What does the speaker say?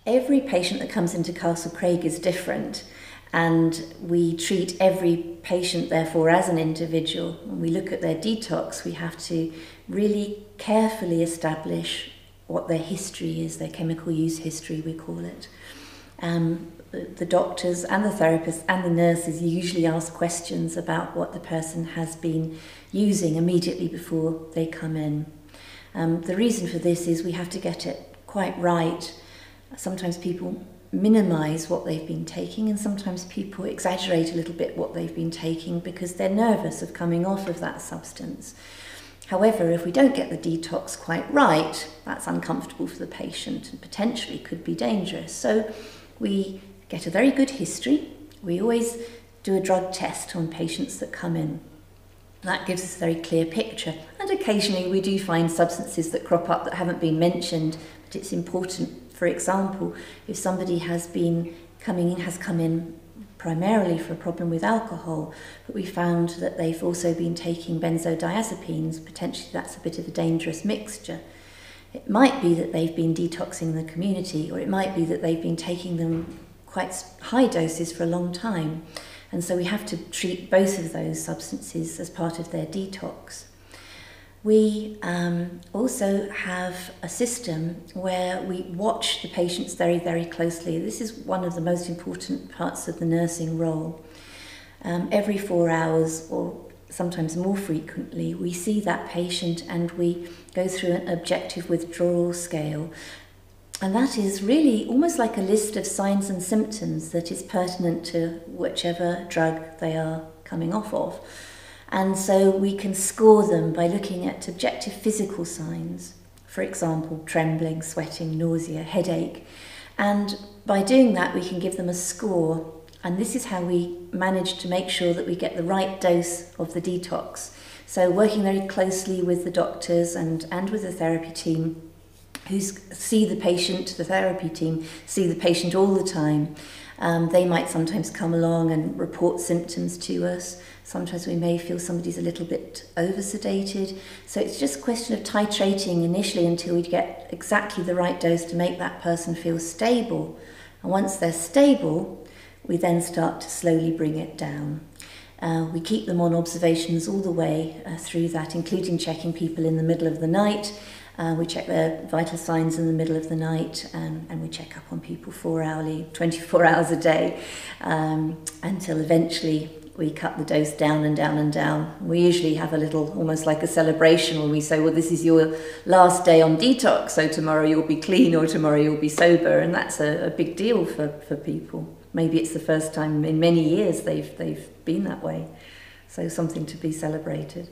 Every patient that comes into Castle Craig is different, and we treat every patient therefore as an individual. When we look at their detox, we have to really carefully establish what their history is, their chemical use history we call it. The doctors and the therapists and the nurses usually ask questions about what the person has been using immediately before they come in. The reason for this is we have to get it quite right. Sometimes people minimise what they've been taking, and sometimes people exaggerate a little bit what they've been taking because they're nervous of coming off of that substance. However, if we don't get the detox quite right, that's uncomfortable for the patient and potentially could be dangerous. So we get a very good history. We always do a drug test on patients that come in. That gives us a very clear picture. And occasionally we do find substances that crop up that haven't been mentioned, but it's important. For example, if somebody has come in primarily for a problem with alcohol, but we found that they've also been taking benzodiazepines, potentially that's a bit of a dangerous mixture. It might be that they've been detoxing the community, or it might be that they've been taking them quite high doses for a long time. And so we have to treat both of those substances as part of their detox. We also have a system where we watch the patients very, very closely. This is one of the most important parts of the nursing role. Every 4 hours, or sometimes more frequently, we see that patient and we go through an objective withdrawal scale. And that is really almost like a list of signs and symptoms that is pertinent to whichever drug they are coming off of. And so we can score them by looking at objective physical signs, for example, trembling, sweating, nausea, headache. And by doing that, we can give them a score. And this is how we manage to make sure that we get the right dose of the detox. So working very closely with the doctors and with the therapy team, who see the patient, the therapy team see the patient all the time. They might sometimes come along and report symptoms to us. Sometimes we may feel somebody's a little bit over-sedated. So it's just a question of titrating initially until we get exactly the right dose to make that person feel stable. And once they're stable, we then start to slowly bring it down. We keep them on observations all the way through that, including checking people in the middle of the night. We check their vital signs in the middle of the night, and we check up on people 24 hours a day, until eventually we cut the dose down and down and down. We usually have a little, almost like a celebration, when we say, well, this is your last day on detox, so tomorrow you'll be clean or tomorrow you'll be sober, and that's a big deal for people. Maybe it's the first time in many years they've been that way, so something to be celebrated.